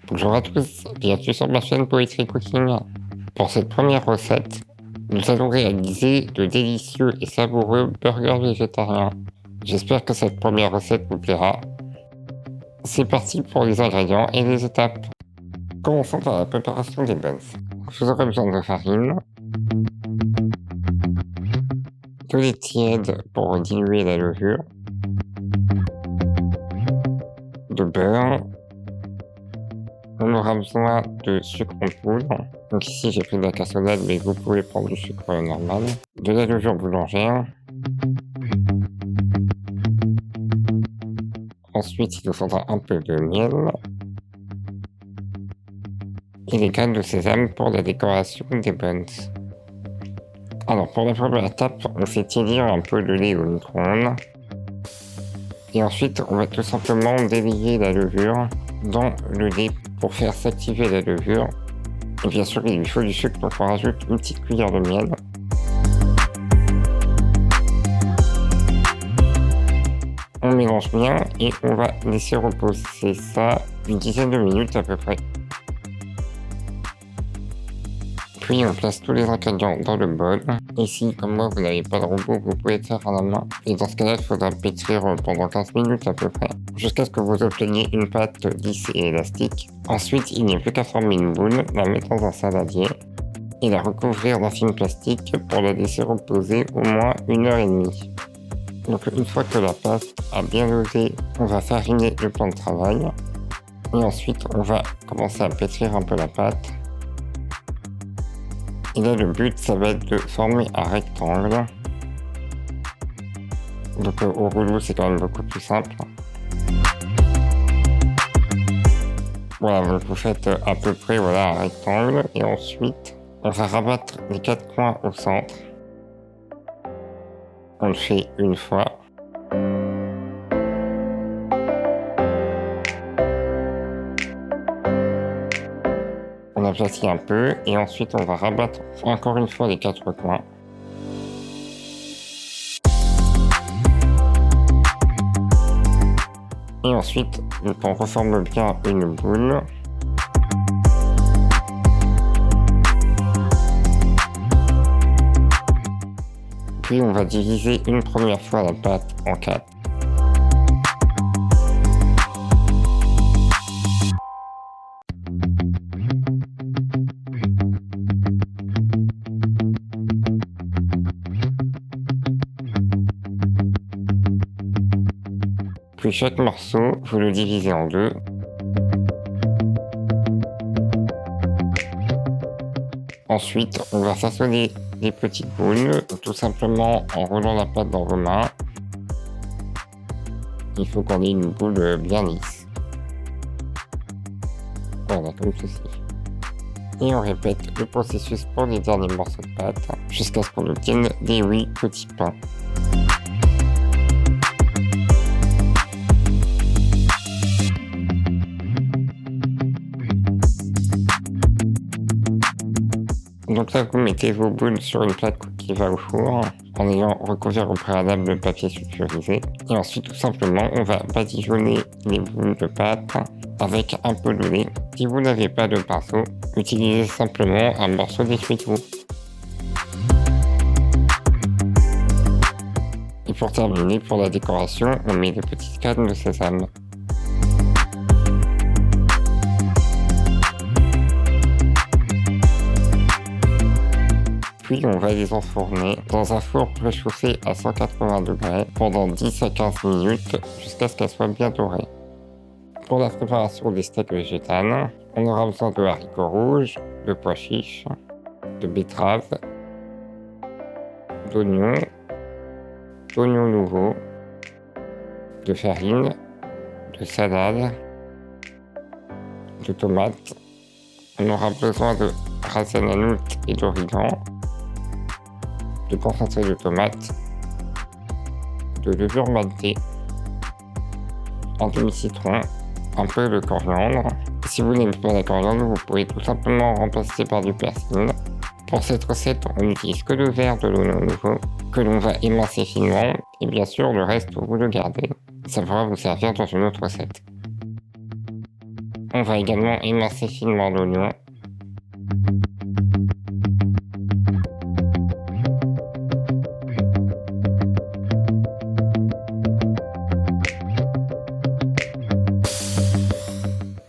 Bonjour à tous, bienvenue sur ma chaîne Poetry Cooking. Pour cette première recette, nous allons réaliser de délicieux et savoureux burgers végétariens. J'espère que cette première recette vous plaira. C'est parti pour les ingrédients et les étapes. Commençons par la préparation des buns. Vous aurez besoin de farine, de lait tiède pour diluer la levure, de beurre. On aura besoin de sucre en poudre. Donc ici j'ai pris de la cassonade, mais vous pouvez prendre du sucre normal. De la levure boulangère. Ensuite il nous faudra un peu de miel. Et les graines de sésame pour la décoration des buns. Alors pour la première étape, on fait tiédir un peu de lait au micro-ondes. Et ensuite on va tout simplement délier la levure dans le lait pour faire s'activer la levure. Et bien sûr il lui faut du sucre, donc on rajoute une petite cuillère de miel. On mélange bien et on va laisser reposer ça une dizaine de minutes à peu près. Puis on place tous les ingrédients dans le bol. Ici, comme moi, vous n'avez pas de robot, vous pouvez le faire à la main. Et dans ce cas-là, il faudra pétrir pendant 15 minutes à peu près, jusqu'à ce que vous obteniez une pâte lisse et élastique. Ensuite, il n'y a plus qu'à former une boule, la mettre dans un saladier et la recouvrir d'un film plastique pour la laisser reposer au moins 1h30. Donc une fois que la pâte a bien dosé, on va fariner le plan de travail. Et ensuite, on va commencer à pétrir un peu la pâte. Et là, le but, ça va être de former un rectangle. Donc au rouleau, c'est quand même beaucoup plus simple. Voilà, donc vous faites à peu près un rectangle. Et ensuite, on va rabattre les 4 coins au centre. On le fait une fois. On aplatit un peu et ensuite on va rabattre encore une fois les 4 coins. Et ensuite, on reforme bien une boule. Puis on va diviser une première fois la pâte en 4. Puis chaque morceau, vous le divisez en 2. Ensuite, on va façonner des petites boules, tout simplement en roulant la pâte dans vos mains. Il faut qu'on ait une boule bien lisse. Voilà, comme ceci. Et on répète le processus pour les derniers morceaux de pâte, jusqu'à ce qu'on obtienne des petits pains. Donc là, vous mettez vos boules sur une plaque qui va au four, en ayant recouvert au préalable le papier sulfurisé. Et ensuite, tout simplement, on va badigeonner les boules de pâte avec un peu de lait. Si vous n'avez pas de pinceau, utilisez simplement un morceau d'essuie-tout. Et pour terminer, pour la décoration, on met des petites graines de sésame. Puis on va les enfourner dans un four préchauffé à 180 degrés pendant 10 à 15 minutes jusqu'à ce qu'elles soient bien dorées. Pour la préparation des steaks végétales, on aura besoin de haricots rouges, de pois chiches, de betteraves, d'oignons nouveaux, de farine, de salade, de tomates. On aura besoin de ras el hanout et d'origan, de concentré de tomates, de levure maltée, un demi-citron, un peu de coriandre. Si vous n'aimez pas la coriandre, vous pouvez tout simplement remplacer par du persil. Pour cette recette, on n'utilise que le vert de l'oignon nouveau, que l'on va émincer finement, et bien sûr le reste vous le gardez. Ça pourra vous servir dans une autre recette. On va également émincer finement l'oignon.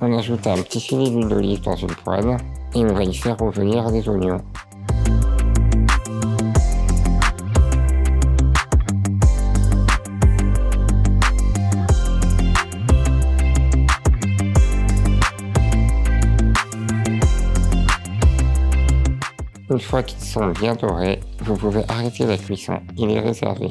On ajoute un petit filet d'huile d'olive dans une poêle et on va y faire revenir les oignons. Une fois qu'ils sont bien dorés, vous pouvez arrêter la cuisson, il est réservé.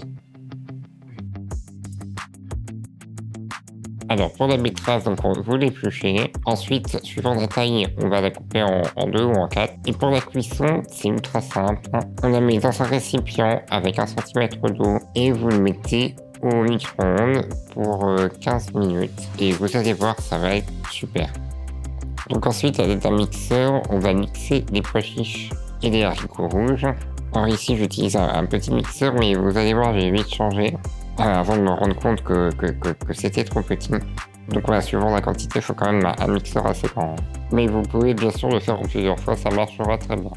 Alors pour la betterave, donc vous l'épluchez. Ensuite, suivant la taille, on va la couper en 2 ou en 4. Et pour la cuisson, c'est ultra simple. On la met dans un récipient avec 1 cm d'eau et vous le mettez au micro-ondes pour 15 minutes. Et vous allez voir, ça va être super. Donc ensuite, avec un mixeur, on va mixer les pois chiches et les haricots rouges. Alors ici, j'utilise un petit mixeur, mais vous allez voir, j'ai vite changé. Avant de me rendre compte que c'était trop petit. Donc voilà, suivant la quantité, il faut quand même un mixeur assez grand. Mais vous pouvez bien sûr le faire en plusieurs fois, ça marchera très bien.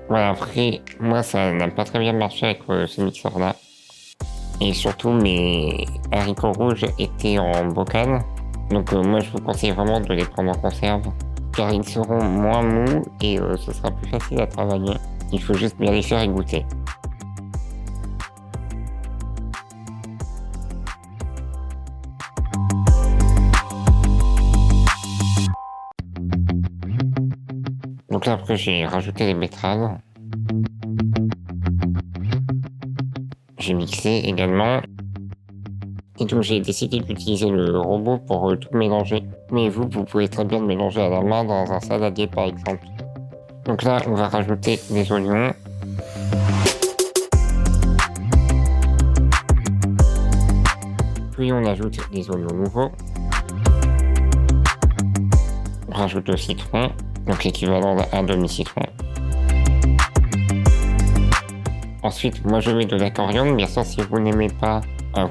Voilà, après, moi ça n'a pas très bien marché avec ce mixeur-là. Et surtout, mes haricots rouges étaient en bocal. Donc moi je vous conseille vraiment de les prendre en conserve. Car ils seront moins mous et ce sera plus facile à travailler. Il faut juste bien les faire égoutter. Donc là après j'ai rajouté les betteraves. J'ai mixé également. Et donc j'ai décidé d'utiliser le robot pour tout mélanger. Mais vous pouvez très bien le mélanger à la main dans un saladier par exemple. Donc là on va rajouter les oignons. Puis on ajoute les oignons nouveaux. On rajoute le citron, donc l'équivalent d'un demi-citron. Ensuite, moi je mets de la coriandre, bien sûr si vous n'aimez pas,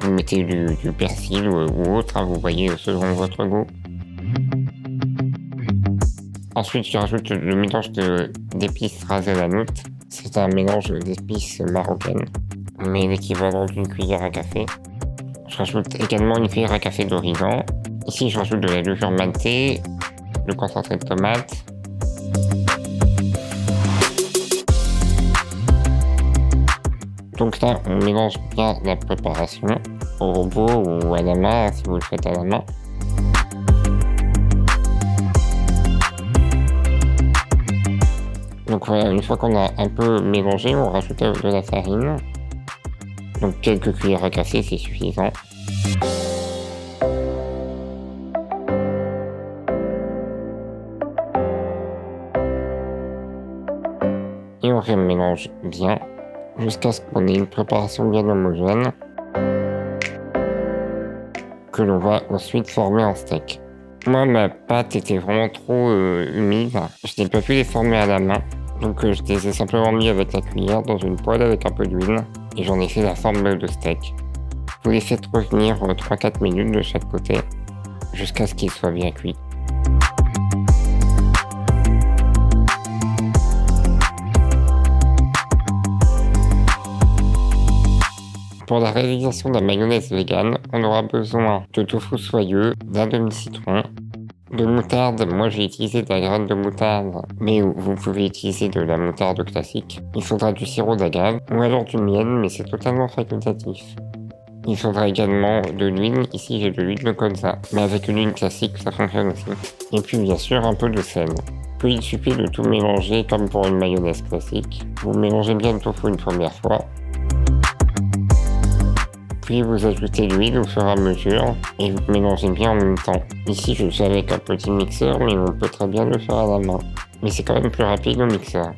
vous mettez du persil ou autre, vous voyez selon votre goût. Ensuite, je rajoute le mélange d'épices ras à la note. C'est un mélange d'épices marocaines, mais l'équivalent d'une cuillère à café. Je rajoute également une cuillère à café d'origan. Ici, je rajoute de la levure maltée, le concentré de tomate. Donc là, on mélange bien la préparation au robot ou à la main, si vous le faites à la main. Donc voilà, une fois qu'on a un peu mélangé, on rajoute de la farine. Donc quelques cuillères à café, c'est suffisant. Et on remélange bien jusqu'à ce qu'on ait une préparation bien homogène que l'on va ensuite former en steak. Moi, ma pâte était vraiment trop humide. Je n'ai pas pu les former à la main. Donc je les ai simplement mis avec la cuillère dans une poêle avec un peu d'huile et j'en ai fait la forme de steak. Vous les faites revenir 3-4 minutes de chaque côté jusqu'à ce qu'ils soient bien cuits. Pour la réalisation de la mayonnaise végane, on aura besoin de tofu soyeux, d'un demi-citron, de moutarde. Moi j'ai utilisé de la graine de moutarde, mais vous pouvez utiliser de la moutarde classique. Il faudra du sirop d'agave ou alors du miel, mais c'est totalement facultatif. Il faudra également de l'huile. Ici j'ai de l'huile de colza, mais avec une huile classique ça fonctionne aussi. Et puis bien sûr un peu de sel. Puis il suffit de tout mélanger comme pour une mayonnaise classique. Vous mélangez bien le tofu une première fois. Puis vous ajoutez l'huile au fur et à mesure et vous mélangez bien en même temps. Ici je suis avec un petit mixeur, mais on peut très bien le faire à la main. Mais c'est quand même plus rapide au mixeur.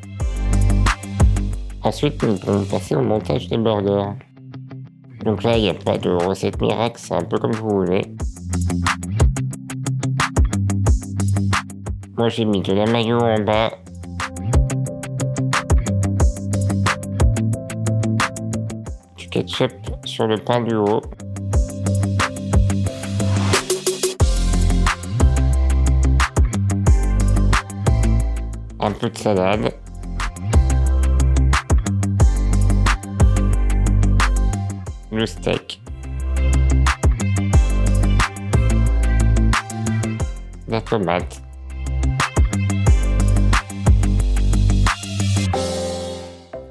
Ensuite nous pourrons passer au montage des burgers. Donc là il n'y a pas de recette miracle, c'est un peu comme vous voulez. Moi j'ai mis de la mayo en bas. Du ketchup sur le pain du haut. Un peu de salade. Le steak. La tomate.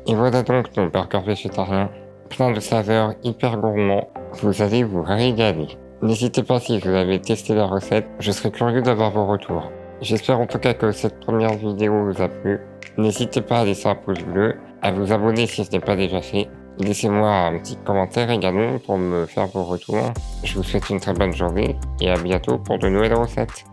Et voilà donc nos burgers végétariens, plein de saveurs, hyper gourmands. Vous allez vous régaler. N'hésitez pas si vous avez testé la recette, je serais curieux d'avoir vos retours. J'espère en tout cas que cette première vidéo vous a plu. N'hésitez pas à laisser un pouce bleu, à vous abonner si ce n'est pas déjà fait. Laissez-moi un petit commentaire également pour me faire vos retours. Je vous souhaite une très bonne journée et à bientôt pour de nouvelles recettes.